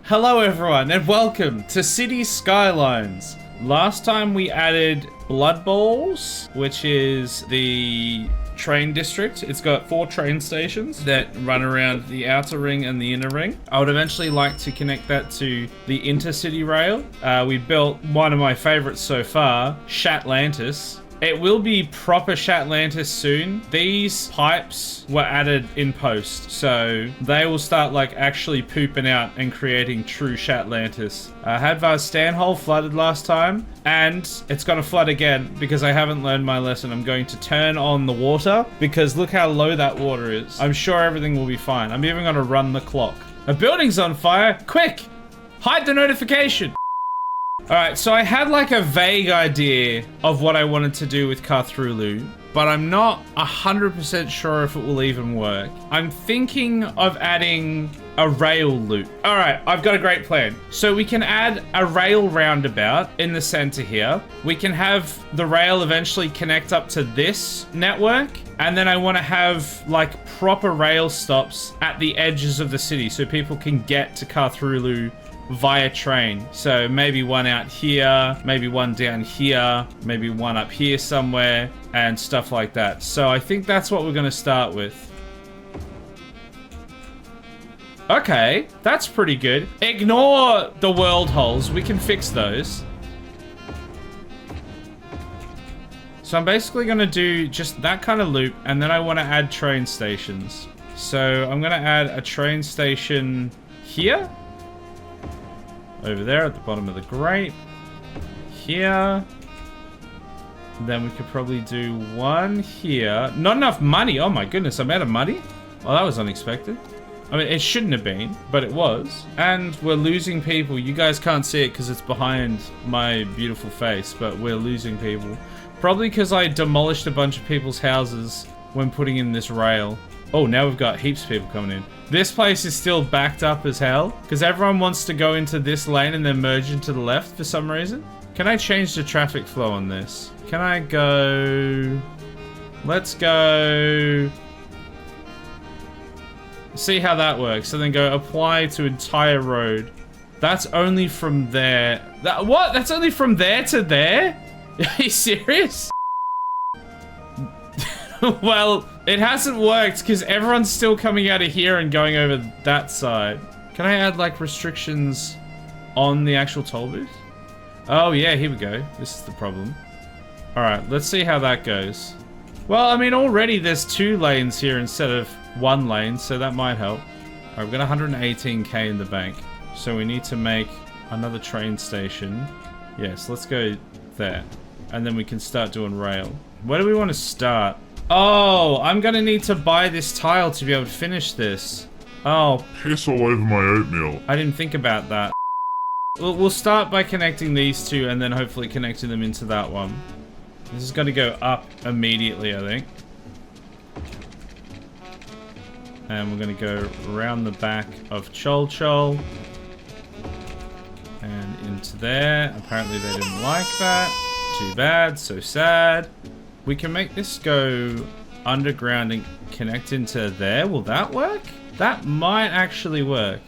Hello everyone and welcome to City Skylines. Last time we added Blood Bowls, which is the train district. It's got 4 train stations that run around the outer ring and the inner ring. I would eventually like to connect that to the intercity rail. We built one of my favorites so far, Shatlantis. It will be proper Shatlantis soon. These pipes were added in post, so they will start like actually pooping out and creating true Shatlantis. Hadvar's Stanhole flooded last time, and it's gonna flood again because I haven't learned my lesson. I'm going to turn on the water because look how low that water is. I'm sure everything will be fine. I'm even gonna run the clock. A building's on fire! Quick! Hide the notification! Alright, so I had like a vague idea of what I wanted to do with Cthulhu, but I'm not 100% sure if it will even work. I'm thinking of adding a rail loop. Alright, I've got a great plan. So we can add a rail roundabout in the center here. We can have the rail eventually connect up to this network, and then I want to have like proper rail stops at the edges of the city so people can get to Cthulhu via train. So maybe one out here, maybe one down here, maybe one up here somewhere, and stuff like that. So I think that's what we're going to start with. Okay, that's pretty good. Ignore the world holes. We can fix those. So I'm basically going to do just that kind of loop, and then I want to add train stations. So I'm going to add a train station here. Over there at the bottom of the grate. Here. Then we could probably do one here. Not enough money. Oh my goodness, I'm out of money? Well, that was unexpected. I mean, it shouldn't have been, but it was. And we're losing people. You guys can't see it because it's behind my beautiful face, but we're losing people. Probably because I demolished a bunch of people's houses when putting in this rail. Oh, now we've got heaps of people coming in. This place is still backed up as hell because everyone wants to go into this lane and then merge into the left for some reason. Can I change the traffic flow on this? Can I go... Let's go... See how that works. So then go apply to entire road. That's only from there. What? That's only from there to there? Are you serious? Well, it hasn't worked because everyone's still coming out of here and going over that side. Can I add like restrictions on the actual toll booth? Oh yeah, here we go. This is the problem. Alright, let's see how that goes. Well, I mean, already there's 2 lanes here instead of 1 lane, so that might help. Alright, we've got 118k in the bank. So we need to make another train station. Yes, let's go there. And then we can start doing rail. Where do we want to start? Oh, I'm gonna need to buy this tile to be able to finish this. Oh. Piss all over my oatmeal. I didn't think about that. We'll start by connecting these 2 and then hopefully connecting them into that one. This is gonna go up immediately, I think. And we're gonna go around the back of Chol Chol. And into there. Apparently they didn't like that. Too bad, so sad. We can make this go underground and connect into there. Will that work? That might actually work.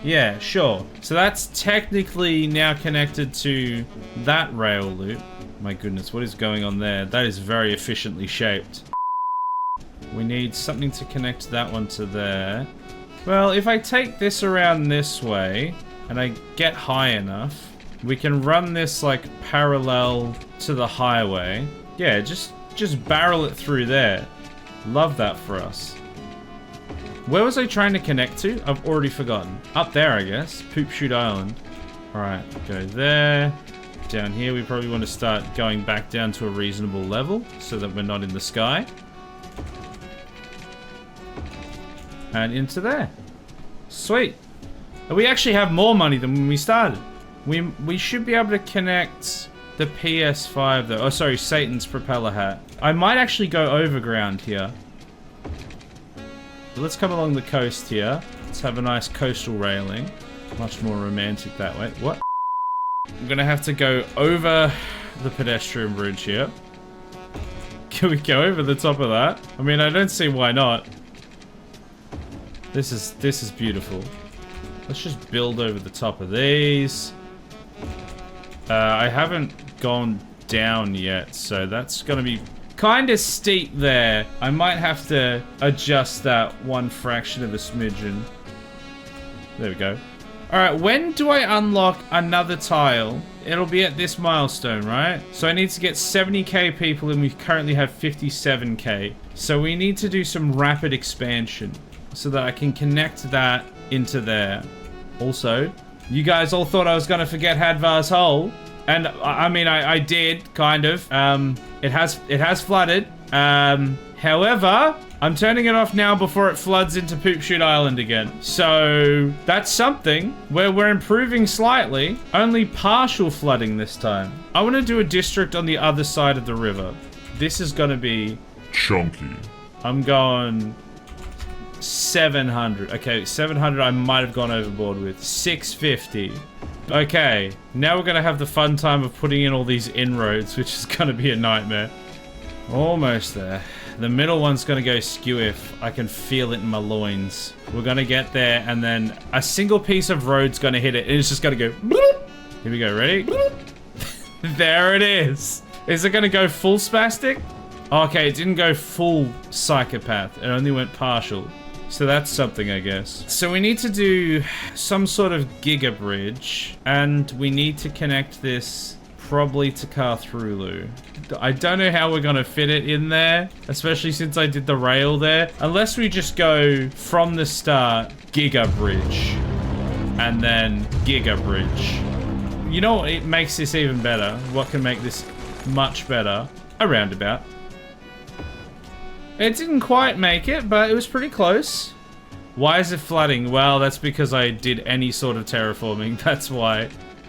Yeah, sure. So that's technically now connected to that rail loop. My goodness, what is going on there? That is very efficiently shaped. We need something to connect that one to there. Well, if I take this around this way and I get high enough, we can run this like parallel to the highway. Yeah, just barrel it through there. Love that for us. Where was I trying to connect to? I've already forgotten. Up there, I guess. Poop Shoot Island. Alright, go there. Down here, we probably want to start going back down to a reasonable level so that we're not in the sky. And into there. Sweet. And we actually have more money than when we started. We should be able to connect the PS5 though. Oh, sorry, Satan's propeller hat. I might actually go overground here. So let's come along the coast here. Let's have a nice coastal railing. Much more romantic that way. What? I'm gonna have to go over the pedestrian bridge here. Can we go over the top of that? I mean, I don't see why not. This is beautiful. Let's just build over the top of these. I haven't gone down yet, so that's gonna be kind of steep there. I might have to adjust that one fraction of a smidgen. There we go. All right, when do I unlock another tile? It'll be at this milestone, right? So I need to get 70k people, and we currently have 57k. So we need to do some rapid expansion so that I can connect that into there. Also, you guys all thought I was gonna forget Hadvar's Hole. And I mean, I did, kind of. It has flooded. However, I'm turning it off now before it floods into Poop Shoot Island again. So that's something where we're improving slightly. Only partial flooding this time. I want to do a district on the other side of the river. This is going to be chunky. I'm going 700. Okay, 700 I might have gone overboard with. 650. Okay, now we're going to have the fun time of putting in all these inroads, which is going to be a nightmare. Almost there. The middle one's going to go skew if I can feel it in my loins. We're going to get there, and then a single piece of road's going to hit it, and it's just going to go... Bloop. Here we go, ready? There it is. Is it going to go full spastic? Okay, it didn't go full psychopath. It only went partial. So that's something, I guess. So we need to do some sort of giga bridge, and we need to connect this probably to Carthroulu. I don't know how we're gonna fit it in there, especially since I did the rail there. Unless we just go from the start, giga bridge, and then giga bridge. You know what? It makes this even better. What can make this much better? A roundabout. It didn't quite make it, but it was pretty close. Why is it flooding? Well, that's because I did any sort of terraforming. That's why.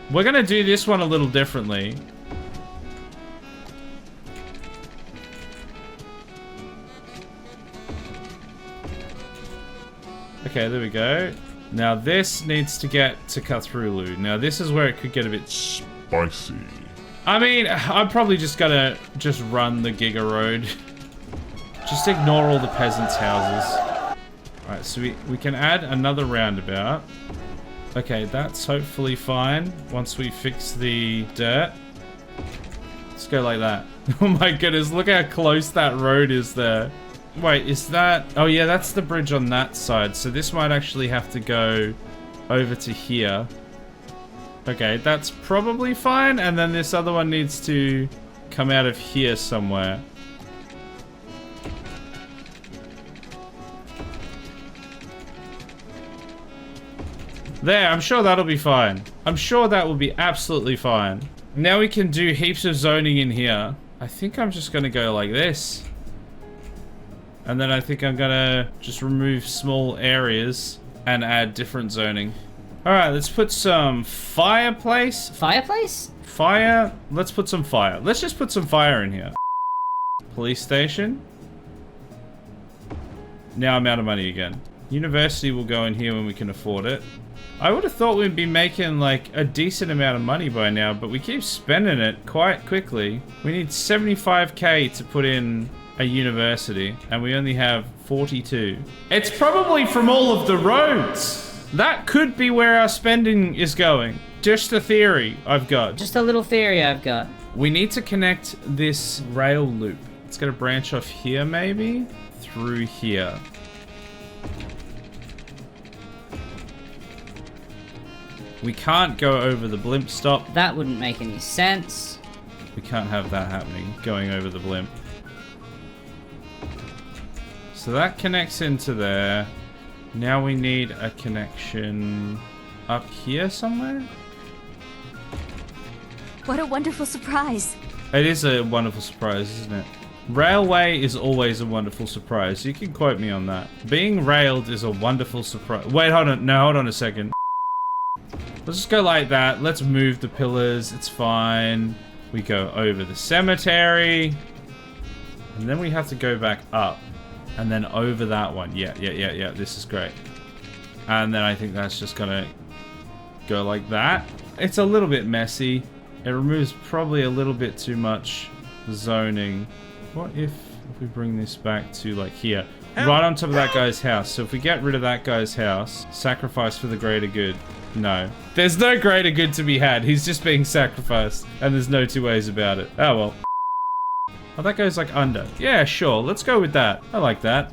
We're gonna do this one a little differently. Okay, there we go. Now this needs to get to Cthulhu. Now this is where it could get a bit spicy. I mean, I'm probably just gonna run the Giga Road. Just ignore all the peasants' houses. Alright, so we can add another roundabout. Okay, that's hopefully fine once we fix the dirt. Let's go like that. Oh my goodness, look how close that road is there. Wait, is that... Oh yeah, that's the bridge on that side. So this might actually have to go over to here. Okay, that's probably fine. And then this other one needs to come out of here somewhere. There, I'm sure that'll be fine. I'm sure that will be absolutely fine. Now we can do heaps of zoning in here. I think I'm just gonna go like this. And then I think I'm gonna just remove small areas and add different zoning. Alright, let's put some fireplace. Fireplace? Fire. Let's put some fire. Let's just put some fire in here. Police station. Now I'm out of money again. University will go in here when we can afford it. I would have thought we'd be making like a decent amount of money by now, but we keep spending it quite quickly. We need 75k to put in a university, and we only have 42. It's probably from all of the roads. That could be where our spending is going. Just a theory I've got. Just a little theory I've got. We need to connect this rail loop. It's gonna branch off here maybe? Through here. We can't go over the blimp stop. That wouldn't make any sense. We can't have that happening, going over the blimp. So that connects into there. Now we need a connection up here somewhere? What a wonderful surprise. It is a wonderful surprise, isn't it? Railway is always a wonderful surprise. You can quote me on that. Being railed is a wonderful surprise. Wait, hold on. No, hold on a second. Let's just go like that. Let's move the pillars. It's fine. We go over the cemetery. And then we have to go back up. And then over that one. Yeah. This is great. And then I think that's just gonna go like that. It's a little bit messy. It removes probably a little bit too much zoning. What if we bring this back to like here? Right on top of that guy's house. So if we get rid of that guy's house, sacrifice for the greater good. No. There's no greater good to be had. He's just being sacrificed. And there's no two ways about it. Oh, well. Oh, that goes like under. Yeah, sure. Let's go with that. I like that.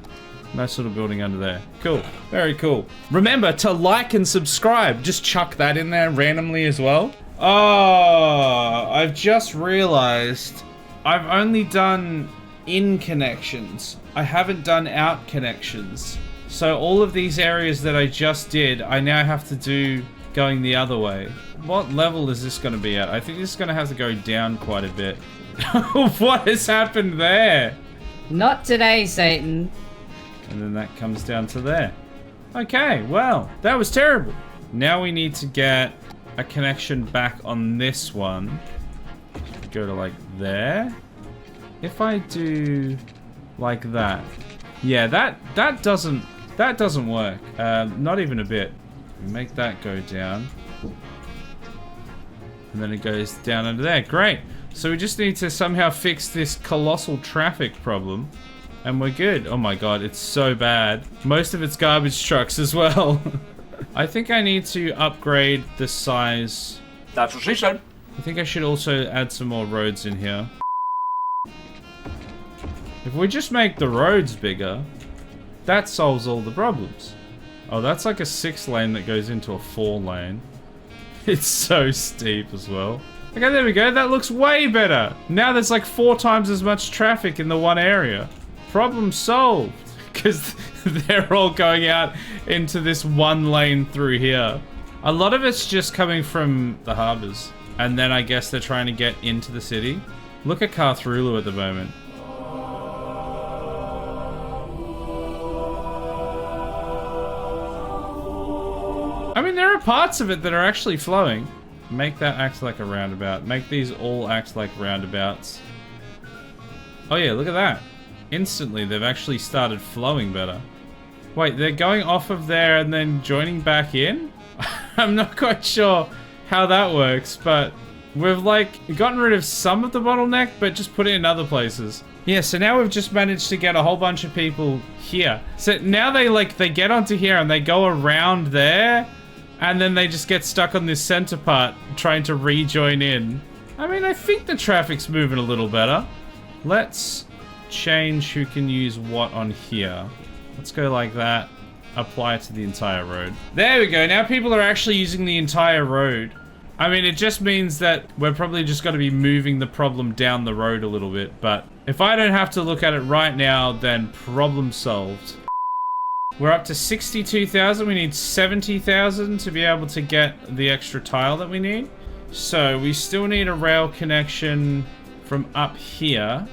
Nice little building under there. Cool. Very cool. Remember to like and subscribe. Just chuck that in there randomly as well. Oh, I've just realized I've only done in connections. I haven't done out connections. So all of these areas that I just did, I now have to do going the other way. What level is this going to be at? I think this is going to have to go down quite a bit. What has happened there? Not today, Satan. And then that comes down to there. Okay, well, that was terrible. Now we need to get a connection back on this one. Go to like there. If I do like that. Yeah, that doesn't work. Not even a bit. Make that go down. And then it goes down under there. Great. So we just need to somehow fix this colossal traffic problem. And we're good. Oh my god, it's so bad. Most of it's garbage trucks as well. I think I need to upgrade the size. That's what she said. I think I should also add some more roads in here. If we just make the roads bigger, that solves all the problems. Oh, that's like a 6-lane that goes into a 4-lane. It's so steep as well. Okay, there we go. That looks way better. Now there's like 4 times as much traffic in the one area. Problem solved. Because they're all going out into this 1 lane through here. A lot of it's just coming from the harbors. And then I guess they're trying to get into the city. Look at Carthrulu at the moment. I mean, there are parts of it that are actually flowing. Make that act like a roundabout. Make these all act like roundabouts. Oh yeah, look at that. Instantly, they've actually started flowing better. Wait, they're going off of there and then joining back in? I'm not quite sure how that works, but we've like gotten rid of some of the bottleneck, but just put it in other places. Yeah, so now we've just managed to get a whole bunch of people here. So now they get onto here and they go around there, and then they just get stuck on this center part trying to rejoin in. I mean, I think the traffic's moving a little better. Let's change who can use what on here. Let's go like that. Apply it to the entire road. There we go. Now people are actually using the entire road. I mean, it just means that we're probably just going to be moving the problem down the road a little bit. But if I don't have to look at it right now, then problem solved. We're up to 62,000. We need 70,000 to be able to get the extra tile that we need. So we still need a rail connection from up here.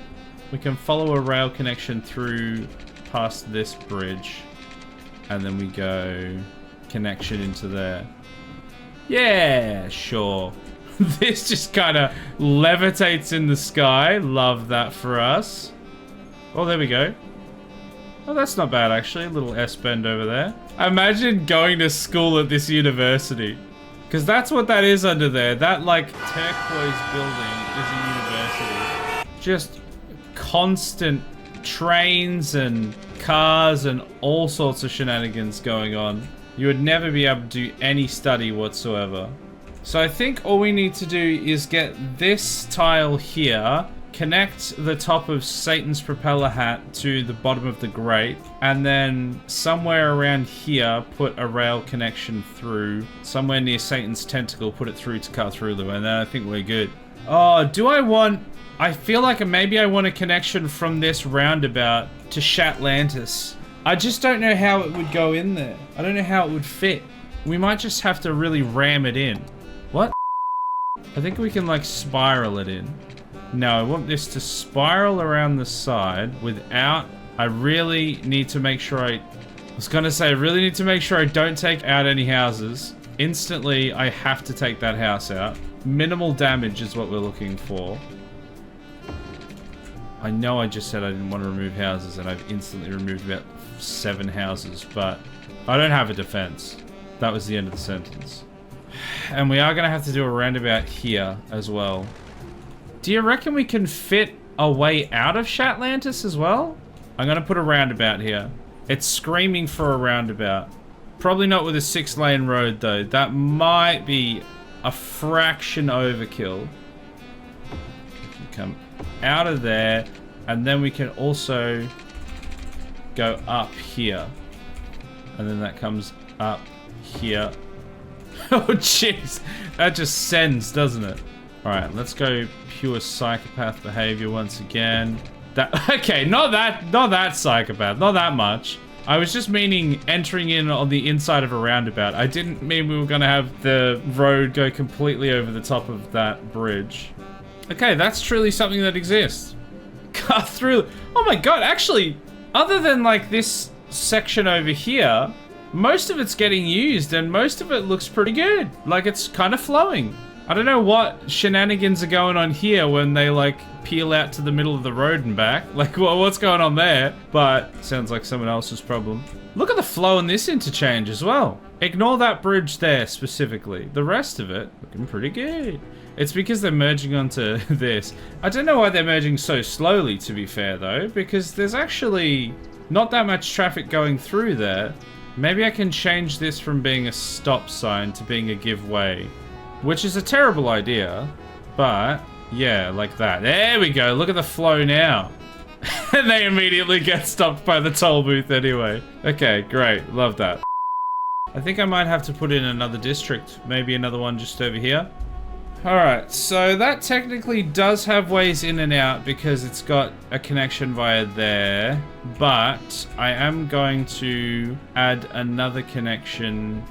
We can follow a rail connection through past this bridge. And then we go connection into there. Yeah, sure. This just kind of levitates in the sky. Love that for us. Oh, there we go. Oh, that's not bad, actually. A little S-bend over there. Imagine going to school at this university. Because that's what that is under there. That, like, turquoise building is a university. Just constant trains and cars and all sorts of shenanigans going on. You would never be able to do any study whatsoever. So I think all we need to do is get this tile here, connect the top of Satan's propeller hat to the bottom of the grate, and then somewhere around here put a rail connection through. Somewhere near Satan's tentacle, put it through to Carthrulu, and then I think we're good. Oh, do I want... I feel like maybe I want a connection from this roundabout to Shatlantis. I just don't know how it would go in there. I don't know how it would fit. We might just have to really ram it in. What? I think we can like spiral it in. No, I want this to spiral around the side without... I really need to make sure I was gonna say, I really need to make sure I don't take out any houses. Instantly, I have to take that house out. Minimal damage is what we're looking for. I know I just said I didn't want to remove houses, and I've instantly removed about 7 houses, but I don't have a defense. That was the end of the sentence. And we are going to have to do a roundabout here as well. Do you reckon we can fit a way out of Shatlantis as well? I'm going to put a roundabout here. It's screaming for a roundabout. Probably not with a 6-lane road though. That might be a fraction overkill. We can come out of there, and then we can also go up here. And then that comes up here. Oh jeez, that just sends, doesn't it? Alright, let's go pure psychopath behavior once again. Okay, not that psychopath, not that much. I was just meaning entering in on the inside of a roundabout. I didn't mean we were gonna have the road go completely over the top of that bridge. Okay, that's truly something that exists. Cut through. Oh my god, actually, other than like this section over here, most of it's getting used and most of it looks pretty good. Like it's kind of flowing. I don't know what shenanigans are going on here when they like peel out to the middle of the road and back. Like what's going on there? But sounds like someone else's problem. Look at the flow in this interchange as well. Ignore that bridge there specifically. The rest of it looking pretty good. It's because they're merging onto this. I don't know why they're merging so slowly, to be fair though, because there's actually not that much traffic going through there. Maybe I can change this from being a stop sign to being a give way, which is a terrible idea, but yeah, like that. There we go. Look at the flow now. And they immediately get stopped by the toll booth anyway. Okay, great. Love that. I think I might have to put in another district. Maybe another one just over here. Alright, so that technically does have ways in and out because it's got a connection via there, but I am going to add another connection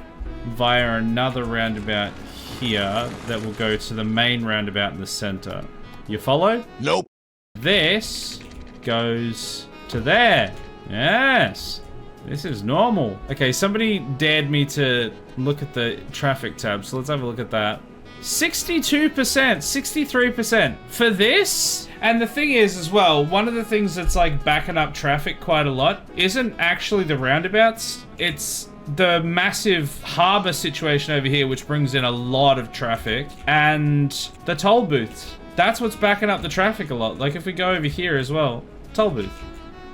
via another roundabout here that will go to the main roundabout in the center. You follow? Nope. This goes to there. Yes. This is normal. Okay, somebody dared me to look at the traffic tab, so let's have a look at that. 62%, 63% for this. And the thing is as well, one of the things that's like backing up traffic quite a lot isn't actually the roundabouts. It's the massive harbor situation over here, which brings in a lot of traffic, and the toll booths. That's what's backing up the traffic a lot. Like if we go over here as well, toll booth.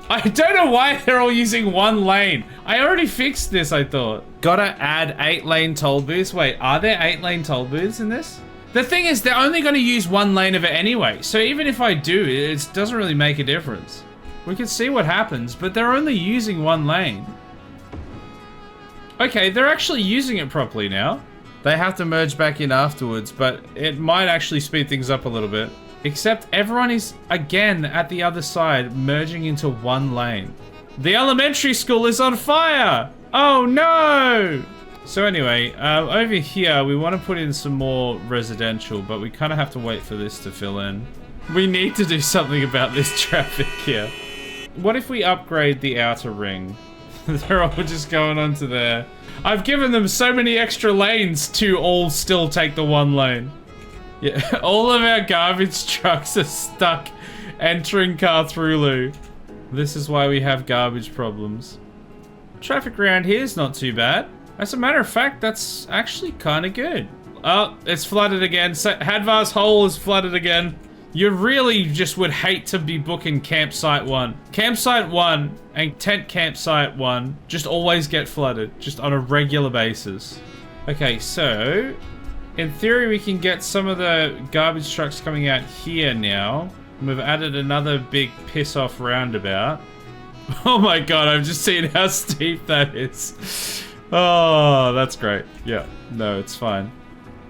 I don't know why they're all using one lane. I already fixed this, I thought. Gotta add 8-lane toll booths. Wait, are there 8-lane toll booths in this? The thing is, they're only gonna use one lane of it anyway. So even if I do, it doesn't really make a difference. We can see what happens, but they're only using one lane. Okay, they're actually using it properly now. They have to merge back in afterwards, but it might actually speed things up a little bit. Except everyone is, again, at the other side, merging into one lane. The elementary school is on fire! Oh no! So anyway, over here, we want to put in some more residential, but we kind of have to wait for this to fill in. We need to do something about this traffic here. What if we upgrade the outer ring? They're all just going onto there. I've given them so many extra lanes to all still take the one lane. Yeah, all of our garbage trucks are stuck entering Carthrough. This is why we have garbage problems. Traffic around here is not too bad. As a matter of fact, that's actually kind of good. Oh, it's flooded again. Hadvar's Hole is flooded again. You really just would hate to be booking Campsite 1. Campsite 1 and Tent Campsite 1 just always get flooded, just on a regular basis. Okay, so in theory, we can get some of the garbage trucks coming out here now. We've added another big piss-off roundabout. Oh my god, I've just seen how steep that is. Oh, that's great. Yeah, no, it's fine.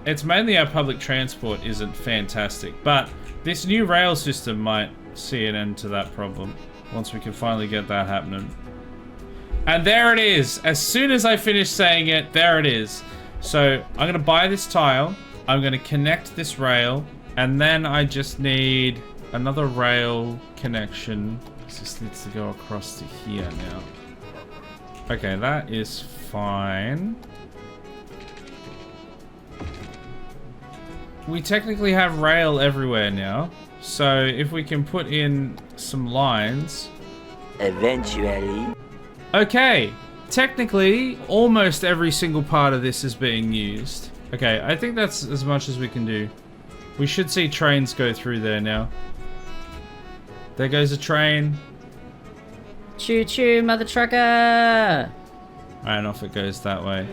It's mainly our public transport isn't fantastic, but this new rail system might see an end to that problem once we can finally get that happening. And there it is. As soon as I finish saying it, there it is. So I'm gonna buy this tile, I'm gonna connect this rail, and then I just need another rail connection. This needs to go across to here now. Okay, that is fine. We technically have rail everywhere now, so if we can put in some lines. Eventually. Okay. Technically, almost every single part of this is being used. Okay, I think that's as much as we can do. We should see trains go through there now. There goes a train. Choo choo, mother trucker! And off it goes that way.